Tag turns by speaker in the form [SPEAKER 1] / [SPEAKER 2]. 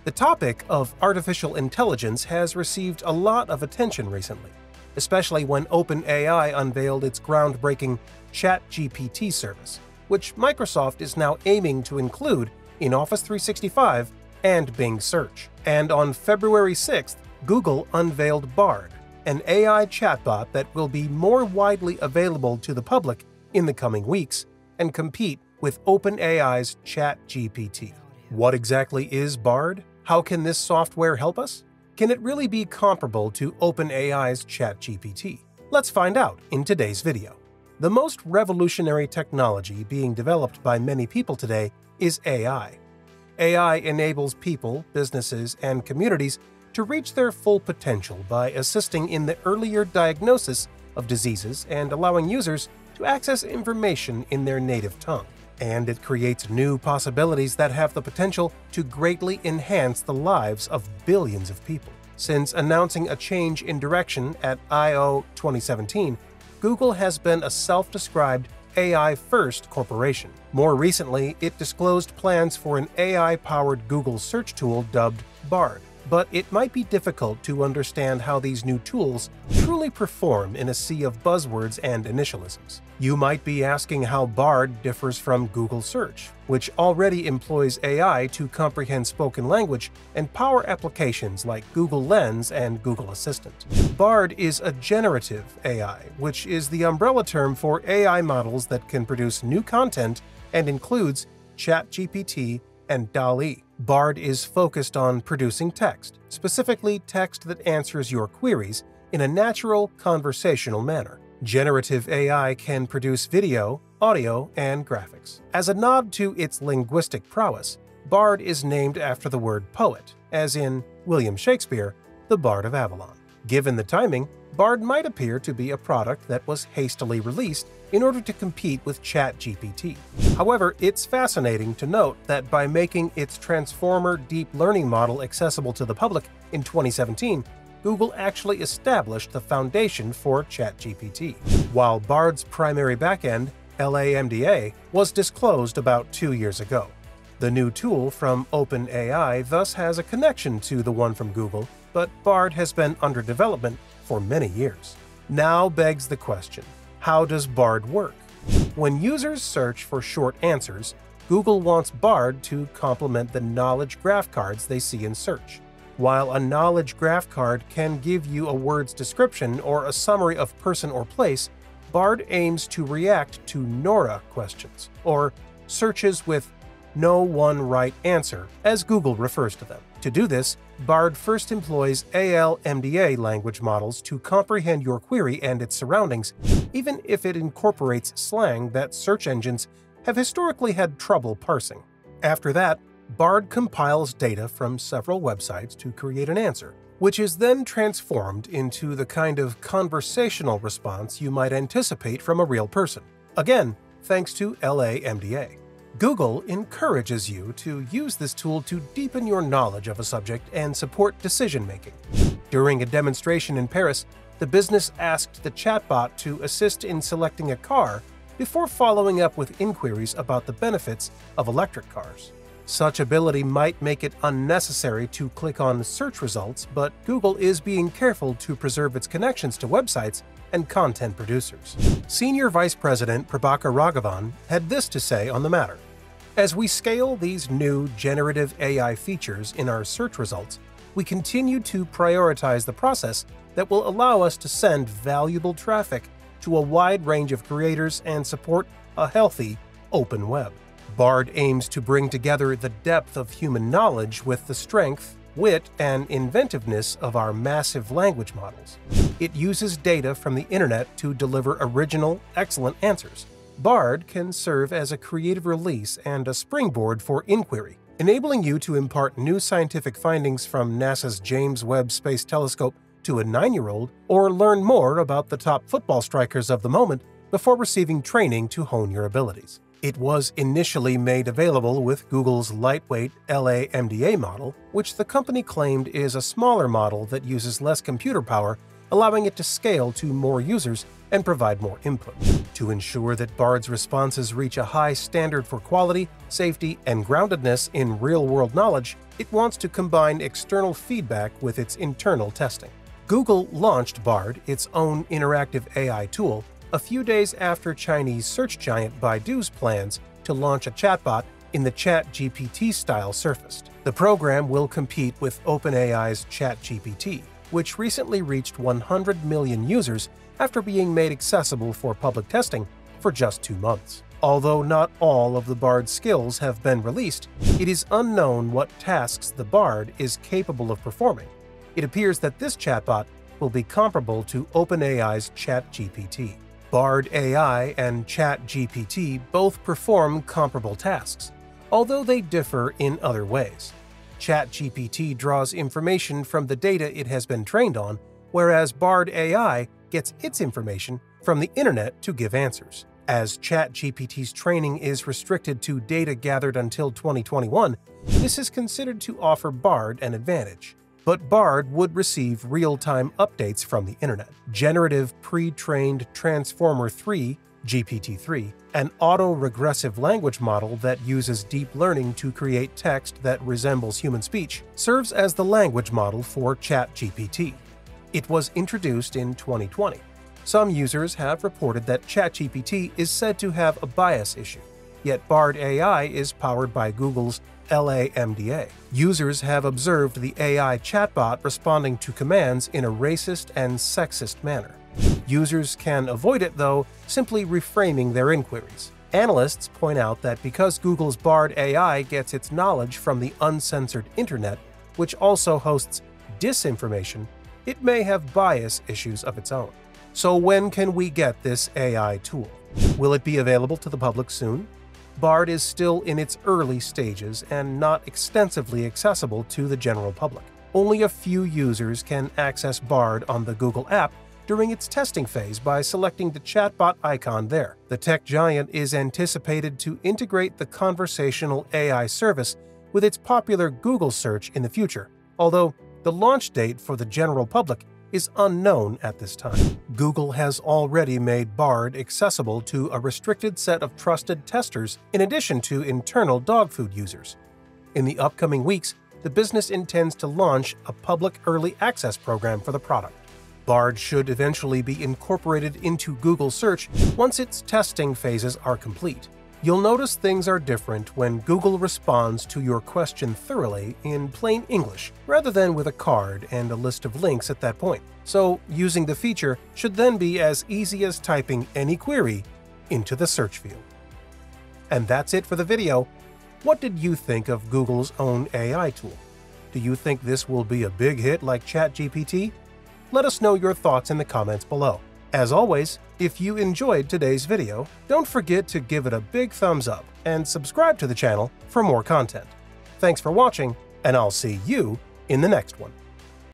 [SPEAKER 1] The topic of artificial intelligence has received a lot of attention recently, especially when OpenAI unveiled its groundbreaking ChatGPT service, which Microsoft is now aiming to include in Office 365 and Bing Search. And on February 6th, Google unveiled Bard, an AI chatbot that will be more widely available to the public in the coming weeks and compete with OpenAI's ChatGPT. What exactly is Bard? How can this software help us? Can it really be comparable to OpenAI's ChatGPT? Let's find out in today's video. The most revolutionary technology being developed by many people today is AI. AI enables people, businesses, and communities to reach their full potential by assisting in the earlier diagnosis of diseases and allowing users to access information in their native tongue. And it creates new possibilities that have the potential to greatly enhance the lives of billions of people. Since announcing a change in direction at I/O 2017, Google has been a self-described AI-first corporation. More recently, it disclosed plans for an AI-powered Google search tool dubbed Bard. But it might be difficult to understand how these new tools truly perform in a sea of buzzwords and initialisms. You might be asking how Bard differs from Google Search, which already employs AI to comprehend spoken language and power applications like Google Lens and Google Assistant. Bard is a generative AI, which is the umbrella term for AI models that can produce new content and includes ChatGPT and DALL-E. Bard is focused on producing text, specifically text that answers your queries in a natural, conversational manner. Generative AI can produce video, audio, and graphics. As a nod to its linguistic prowess, Bard is named after the word poet, as in William Shakespeare, the Bard of Avon. Given the timing, Bard might appear to be a product that was hastily released in order to compete with ChatGPT. However, it's fascinating to note that by making its Transformer deep learning model accessible to the public in 2017, Google actually established the foundation for ChatGPT. While Bard's primary backend, LaMDA, was disclosed about 2 years ago. The new tool from OpenAI thus has a connection to the one from Google, but Bard has been under development for many years. Now begs the question, how does Bard work? When users search for short answers, Google wants Bard to complement the knowledge graph cards they see in search. While a knowledge graph card can give you a word's description or a summary of person or place, Bard aims to react to NORA questions, or searches with no one right answer, as Google refers to them. To do this, Bard first employs LaMDA language models to comprehend your query and its surroundings, even if it incorporates slang that search engines have historically had trouble parsing. After that, Bard compiles data from several websites to create an answer, which is then transformed into the kind of conversational response you might anticipate from a real person. Again, thanks to LaMDA. Google encourages you to use this tool to deepen your knowledge of a subject and support decision-making. During a demonstration in Paris, the business asked the chatbot to assist in selecting a car before following up with inquiries about the benefits of electric cars. Such ability might make it unnecessary to click on search results, but Google is being careful to preserve its connections to websites and content producers. Senior Vice President Prabhakar Raghavan had this to say on the matter. As we scale these new generative AI features in our search results, we continue to prioritize the process that will allow us to send valuable traffic to a wide range of creators and support a healthy, open web. Bard aims to bring together the depth of human knowledge with the strength, wit, and inventiveness of our massive language models. It uses data from the internet to deliver original, excellent answers. Bard can serve as a creative release and a springboard for inquiry, enabling you to impart new scientific findings from NASA's James Webb Space Telescope to a 9-year-old, or learn more about the top football strikers of the moment before receiving training to hone your abilities. It was initially made available with Google's lightweight LaMDA model, which the company claimed is a smaller model that uses less computer power, allowing it to scale to more users and provide more input. To ensure that Bard's responses reach a high standard for quality, safety, and groundedness in real-world knowledge, it wants to combine external feedback with its internal testing. Google launched Bard, its own interactive AI tool, a few days after Chinese search giant Baidu's plans to launch a chatbot in the ChatGPT style surfaced. The program will compete with OpenAI's ChatGPT, which recently reached 100 million users after being made accessible for public testing for just 2 months. Although not all of the Bard's skills have been released, it is unknown what tasks the Bard is capable of performing. It appears that this chatbot will be comparable to OpenAI's ChatGPT. Bard AI and ChatGPT both perform comparable tasks, although they differ in other ways. ChatGPT draws information from the data it has been trained on, whereas Bard AI gets its information from the internet to give answers. As ChatGPT's training is restricted to data gathered until 2021, this is considered to offer Bard an advantage. But Bard would receive real-time updates from the internet. Generative Pre-trained Transformer 3, GPT-3, an auto-regressive language model that uses deep learning to create text that resembles human speech, serves as the language model for ChatGPT. It was introduced in 2020. Some users have reported that ChatGPT is said to have a bias issue, yet Bard AI is powered by Google's LaMDA. Users have observed the AI chatbot responding to commands in a racist and sexist manner. Users can avoid it, though, simply reframing their inquiries. Analysts point out that because Google's Bard AI gets its knowledge from the uncensored internet, which also hosts disinformation, it may have bias issues of its own. So when can we get this AI tool? Will it be available to the public soon? Bard is still in its early stages and not extensively accessible to the general public. Only a few users can access Bard on the Google app during its testing phase by selecting the chatbot icon there. The tech giant is anticipated to integrate the conversational AI service with its popular Google search in the future, although the launch date for the general public is unknown at this time. Google has already made Bard accessible to a restricted set of trusted testers in addition to internal dog food users. In the upcoming weeks, the business intends to launch a public early access program for the product. Bard should eventually be incorporated into Google Search once its testing phases are complete. You'll notice things are different when Google responds to your question thoroughly in plain English, rather than with a card and a list of links at that point. So, using the feature should then be as easy as typing any query into the search field. And that's it for the video. What did you think of Google's own AI tool? Do you think this will be a big hit like ChatGPT? Let us know your thoughts in the comments below. As always, if you enjoyed today's video, don't forget to give it a big thumbs up and subscribe to the channel for more content. Thanks for watching, and I'll see you in the next one.